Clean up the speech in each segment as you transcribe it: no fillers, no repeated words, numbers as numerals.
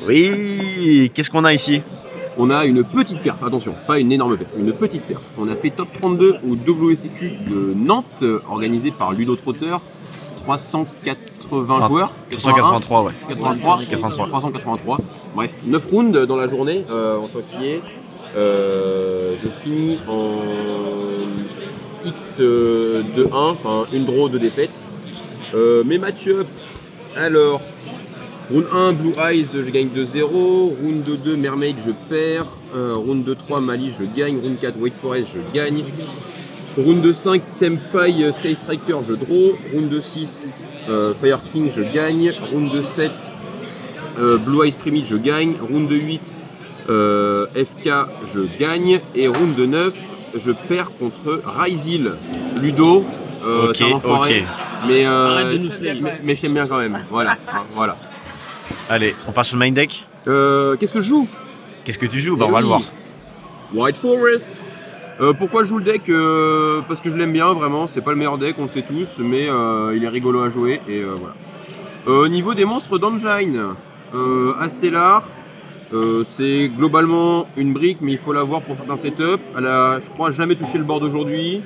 Oui, qu'est-ce qu'on a ici? On a une petite perf, attention, pas une énorme perf, une petite perf. On a fait top 32 au WSQ de Nantes, organisé par Ludo Trotter. 380 joueurs. 383, ouais. 383. Bref, 9 rounds dans la journée, on s'en fiait. Je finis en X de 1, enfin une draw, 2 défaites. Mes match-up, alors, round 1, Blue Eyes, je gagne 2-0. Round 2, Mermaid, je perds. Round 2-3, Mali, je gagne. Round 4, White Forest, je gagne. Round 5, Tempai, Sky Striker, je draw. Round 6, Fire King, je gagne. Round 7, Blue Eyes Primate, je gagne. Round 8, FK, je gagne. Et round 9, je perds contre Ryzil. Ludo, c'est un enfoiré. Mais je t'aime bien quand même. Voilà. Voilà. Allez, on part sur le main deck. Qu'est-ce que je joue? Qu'est-ce que tu joues? Bah, on va le voir. White Forest. Pourquoi je joue le deck? Parce que je l'aime bien, vraiment. C'est pas le meilleur deck, on le sait tous, mais il est rigolo à jouer. Et voilà. Au niveau des monstres d'engine, Astellar, c'est globalement une brique, mais il faut l'avoir pour certains setups. Elle a, je crois, jamais touché le board aujourd'hui.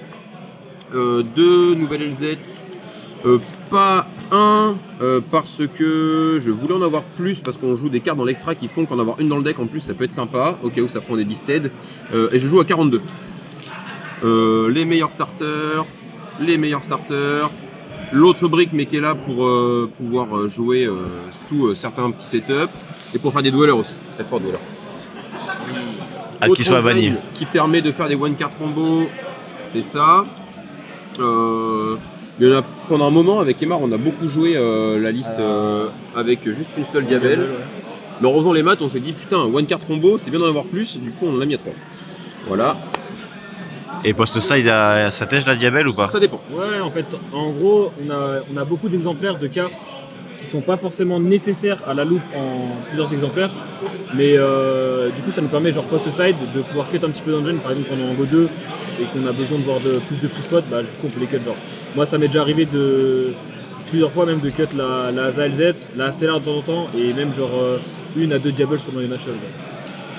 2 nouvelles LZ. Pas un, parce que je voulais en avoir plus, parce qu'on joue des cartes dans l'extra qui font qu'en avoir une dans le deck en plus ça peut être sympa, au cas où ça prend des Beasted. Et je joue à 42. Les meilleurs starters, l'autre brique mais qui est là pour pouvoir jouer sous certains petits setups, et pour faire des dwellers aussi, très fort dweller. Qu'il soit banni. Qui permet de faire des one card combo, c'est ça. Il y en a, pendant un moment avec Emar, on a beaucoup joué la liste avec juste une seule Diabelle. Mais en refaisant les maths, on s'est dit putain, one card combo, c'est bien d'en avoir plus, du coup on en a mis à 3. Voilà. Et post-side, ça tèche la Diabelle ou pas? Ça dépend. Ouais, en fait, en gros, on a beaucoup d'exemplaires de cartes qui sont pas forcément nécessaires à la loupe en plusieurs exemplaires, mais du coup ça nous permet genre post-side de pouvoir cut un petit peu d'engine, par exemple quand on est en Go 2 et qu'on a besoin de voir plus de free spot, bah du coup on peut les cut genre. Moi ça m'est déjà arrivé plusieurs fois même de cut la ZLZ, la Stellar de temps en temps, et même genre 1 à 2 Diables sur les match-ups.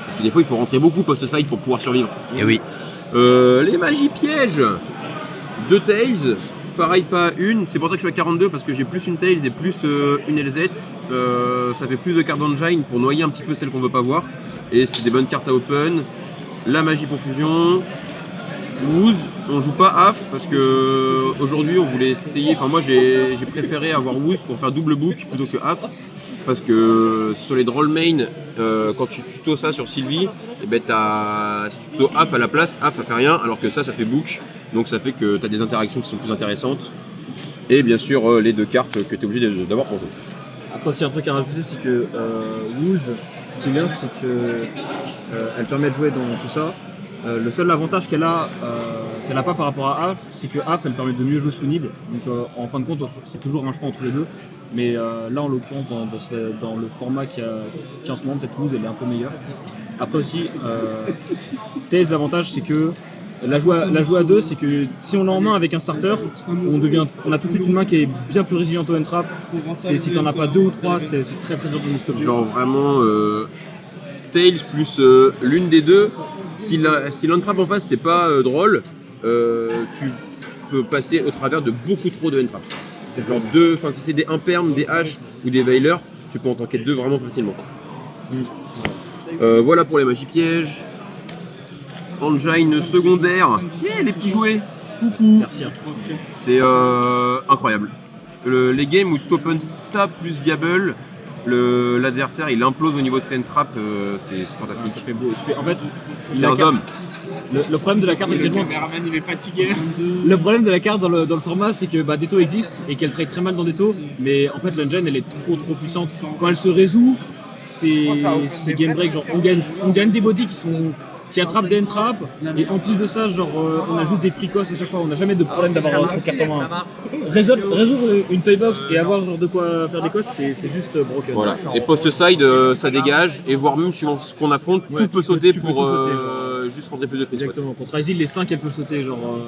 Parce que des fois il faut rentrer beaucoup post-side pour pouvoir survivre. Et oui. Les magies pièges, 2 Tails, pareil pas une, c'est pour ça que je suis à 42 parce que j'ai plus une Tails et plus une LZ, ça fait plus de cartes d'engine pour noyer un petit peu celles qu'on veut pas voir, et c'est des bonnes cartes à open. La magie pour fusion, Wooz, on joue pas AF parce que aujourd'hui on voulait essayer, enfin moi j'ai préféré avoir Wooz pour faire double book plutôt que AF, parce que sur les Droll Main, quand tu tutos ça sur Sylvie, et ben si tu tutos AF à la place, AF ça fait rien, alors que ça fait book, donc ça fait que tu as des interactions qui sont plus intéressantes. Et bien sûr les 2 cartes que tu es obligé d'avoir pour jouer. Après aussi un truc à rajouter, c'est que Wooz, ce qui est bien, c'est que elle permet de jouer dans tout ça. Le seul avantage qu'elle a, si elle n'a pas par rapport à AF, c'est que AF elle permet de mieux jouer sous Nib. Donc en fin de compte, c'est toujours un choix entre les deux. Mais là en l'occurrence, dans le format qu'il y a en ce moment, peut-être Wooz elle est un peu meilleure. Après aussi, Tails, l'avantage c'est que la jouer à 2, c'est que si on l'a en main avec un starter, on a tout de suite une main qui est bien plus résiliente au end-trap. Si t'en as pas 2 ou 3, c'est très très dur de nous stopper. Genre vraiment Tails plus l'une des deux. Si l'entrap en face c'est pas drôle, tu peux passer au travers de beaucoup trop de entrap. C'est genre si c'est des impermes, des haches ou des veilers, tu peux en tanker 2 vraiment facilement. Voilà pour les magies pièges. Engine secondaire, les petits jouets, coucou. C'est incroyable. Les games où tu opens ça plus Diable, l'adversaire il implose au niveau de ses entraps, c'est fantastique. Ça fait beau. En fait, c'est un homme. Le problème de la carte actuellement. Merman il est fatigué. Le problème de la carte dans le format, c'est que Detto existe et qu'elle trade très mal dans Detto, mais en fait l'engine elle est trop puissante. Quand elle se résout, c'est game break, genre on gagne des bodies qui attrapent des entraps, et en plus de ça, genre on a juste des fricos à chaque fois, on n'a jamais de problème d'avoir trop de cartes en main. Résoudre une toy box et avoir genre de quoi faire des costs, c'est juste broken. Voilà. Et post-side, ça dégage, et voire même suivant ce qu'on affronte, tout peut sauter pour juste rentrer plus de free spots. Exactement, contre Ryzil, les 5 elles peuvent sauter, genre.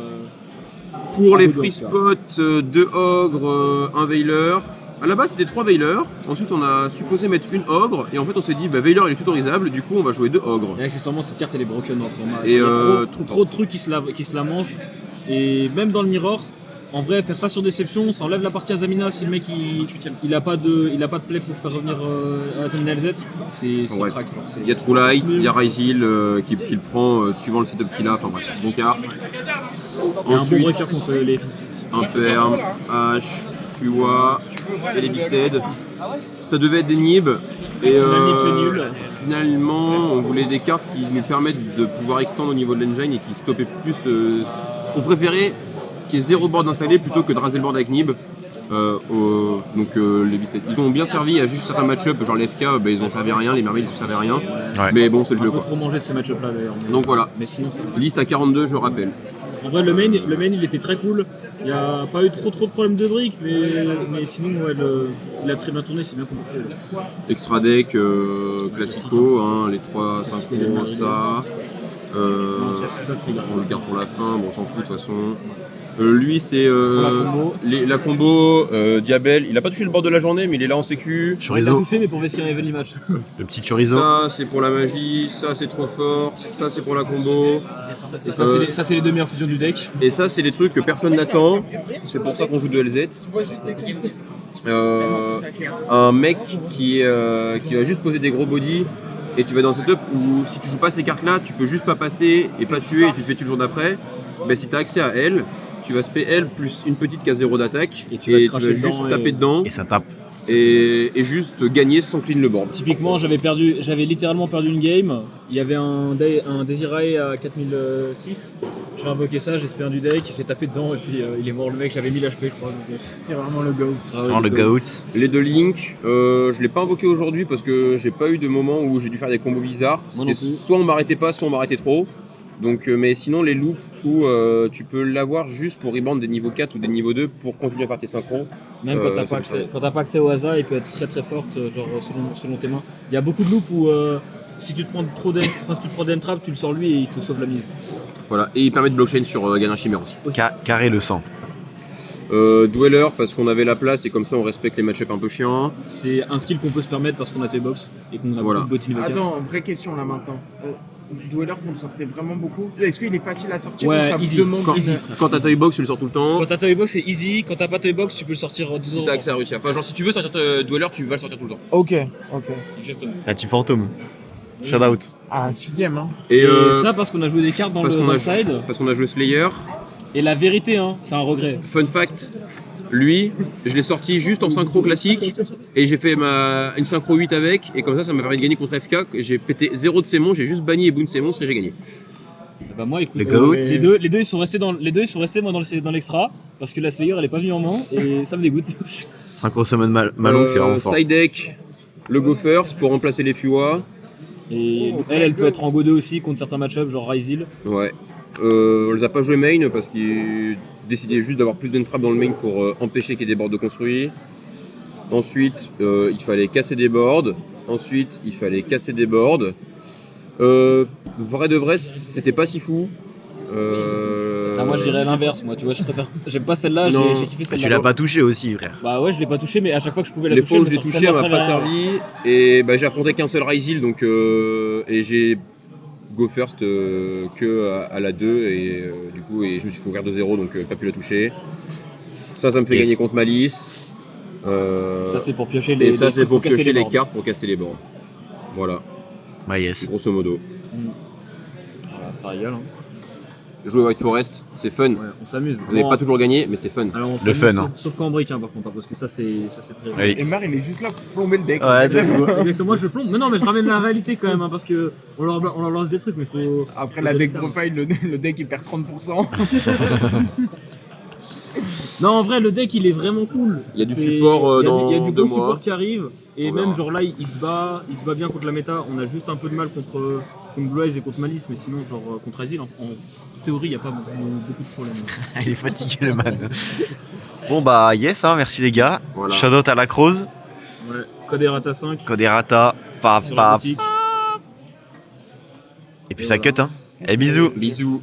Pour les free spots, 2 ogres, un veiler, À la base, c'était 3 Veilers. Ensuite, on a supposé mettre une Ogre. Et en fait, on s'est dit, bah, Veiler, il est tutorisable. Du coup, on va jouer 2 Ogres. Et accessoirement, cette carte elle est broken dans le format. Et Il y a trop trop de trucs qui se la mangent. Et même dans le mirror, en vrai, faire ça sur déception, ça enlève la partie Azamina. Si le mec il a pas de play pour faire revenir Azamina LZ, c'est Ouais. crack. Genre, Il y a True Light, il y a Ryzil qui le prend suivant le setup qu'il a. Enfin bref, bon carte. il y a un bon Ensuite, breaker contre les. un Perm, H, Fua et les Beasted. Ça devait être des Nibs. Et Nib, c'est nul. finalement, on voulait des cartes qui nous permettent de pouvoir extendre au niveau de l'engine et qui stoppaient plus. On préférait qu'il y ait 0 board installé plutôt que de raser le board avec Nib. Donc les Beasted, ils ont bien servi. Il y a juste certains match-up, genre les FK, bah, ils ont servi à rien, les mermaids ils ont servi à rien. Ouais. Mais bon, c'est le Un jeu peu quoi. trop mangé de ces match-up là d'ailleurs. Donc voilà, Mais sinon, ça va. liste à 42, je rappelle. En vrai, le main il était très cool. Il n'y a pas eu trop de problèmes de briques, mais sinon, ouais, il a très bien tourné, c'est bien comporté. Extra deck, classico, hein, les 3 synchros, ça. Non, c'est ça, très bien. On le garde pour la fin, bon, on s'en fout de toute façon. Lui, c'est la combo. la combo Diabel. Il a pas touché le bord de la journée, mais il est là en sécu. Il a Chorizo, touché, mais pour Vestir Heavenly Match. le petit chorizo. Ça, c'est pour la magie. Ça, c'est trop fort. Ça, c'est pour la combo. Et ça, c'est les deux meilleures fusions du deck. Et ça, c'est les trucs que personne n'attend. C'est pour ça qu'on joue de LZ. Un mec qui va juste poser des gros body. Et tu vas dans un setup où si tu joues pas ces cartes là, tu peux juste pas passer et pas tuer et tu te fais tout le jour d'après. Ben, si tu as accès à elle, tu vas spé elle plus une petite qui a 0 d'attaque et tu vas cracher juste dedans taper dedans Et ça tape. et juste gagner sans clean le board. Typiquement, j'avais littéralement perdu une game. Il y avait un Desirae à 4006. J'ai invoqué ça, j'ai spé du deck, j'ai tapé dedans et puis il est mort le mec, j'avais 1000 HP je crois. C'est vraiment le GOAT. Vraiment le goat. Les deux Link, je l'ai pas invoqué aujourd'hui parce que j'ai pas eu de moment où j'ai dû faire des combos bizarres. Moi non C'était plus. soit on m'arrêtait pas, soit on m'arrêtait trop. Donc, mais sinon les loops où tu peux l'avoir juste pour rebrand des niveaux 4 ou des niveaux 2 pour continuer à faire tes synchros. Même quand t'as ça pas, peut faire. quand t'as pas accès au hasard, il peut être très très forte, genre selon tes mains. Il y a beaucoup de loops où si tu te prends d'entrap, tu le sors lui et il te sauve la mise. Voilà, et il permet de blockchain sur Ganin Chimère aussi. Carré le sang. Dweller parce qu'on avait la place et comme ça on respecte les match-up un peu chiants. C'est un skill qu'on peut se permettre parce qu'on a Toybox et qu'on a Voilà. beaucoup de bottines vocales. Attends, vraie question là maintenant. Dweller, vous le sortez vraiment beaucoup. Est-ce qu'il est facile à sortir Ouais, ou ça easy. vous demande Easy, une- frère. Quand t'as Toybox, tu le sors tout le temps. Quand t'as Toybox, c'est easy. Quand t'as pas Toybox, tu peux le sortir 12 Si t'as accès à Russia. Enfin, genre, si tu veux sortir Dweller, tu vas le sortir tout le temps. Ok. Exactement. La team fantôme. Shout out. Ah, 6ème, hein. Et, Et ça parce qu'on a joué des cartes dans parce le qu'on a, side. parce qu'on a joué Slayer. Et la vérité, hein, c'est un regret. Fun fact, lui, je l'ai sorti juste en synchro classique et j'ai fait une synchro 8 avec et comme ça m'a permis de gagner contre FK. J'ai pété 0 de ses monstres, j'ai juste banni et boon ses monstres et j'ai gagné. Bah moi, écoute, Les goats. les deux ils sont restés moi dans l'extra parce que la Slayer elle est pas venue en main et ça me dégoûte. Synchro summon Malong, c'est vraiment fort. Side deck, le Go First pour remplacer les Fua. Et elle peut être en Go 2 aussi contre certains match-ups genre Ryzil. Ouais. On les a pas joué main parce qu'ils décidaient juste d'avoir plus d'entrap dans le main pour empêcher qu'il y ait des boards de construit. Ensuite, il fallait casser des boards. Ensuite, il fallait casser des boards. Vrai de vrai, c'était pas si fou. Moi je dirais l'inverse, moi tu vois, j'aime pas celle-là, Non. j'ai kiffé Tu celle-là. l'as pas touché aussi, frère. Bah ouais, je l'ai pas touché, mais à chaque fois que je pouvais la Les toucher, fois où je elle l'ai me touché, elle m'a sortait pas un- servi. Et bah, j'ai affronté qu'un seul Ryzil, donc et j'ai go first que à la 2 et du coup et je me suis fait ouvrir de 0 donc pas pu la toucher. Ça me fait Yes. gagner contre Malice. Ça c'est pour piocher et les ça c'est pour casser piocher les boards. cartes pour casser les boards. Voilà, Bah yes. grosso modo. Voilà, ça rigole. Hein. Jouer White Forest, c'est fun. Ouais, on s'amuse. Vous n'avez Bon, pas toujours gagné, mais c'est fun. alors on Le s'amuse, fun, sauf, hein. sauf quand on brique, hein, par contre, hein, parce que ça c'est très. Oui. Et Mar, il est juste là pour plomber le deck. Ouais, de fou. Exactement, moi je plombe. Mais non, mais je ramène la réalité quand même, hein, parce que on leur lance des trucs, mais faut. Après la deck profile, le deck il perd 30%. Non, en vrai, le deck il est vraiment cool. Il y a du C'est- support, il y a dans du 2 bon mois. support qui arrive. Et On même verra. genre là, il se bat bien contre la méta. On a juste un peu de mal contre Blue Eyes et contre Malice, mais sinon genre contre Azil, en théorie, il n'y a pas beaucoup de problèmes. Il est fatigué le man. Bon bah yes, hein, merci les gars. Voilà. Shout out à la Croze. Ouais, code Errata 5. Code Errata. Pap sur la pap. boutique. Et puis ça cut hein. Et bisous. Bisous.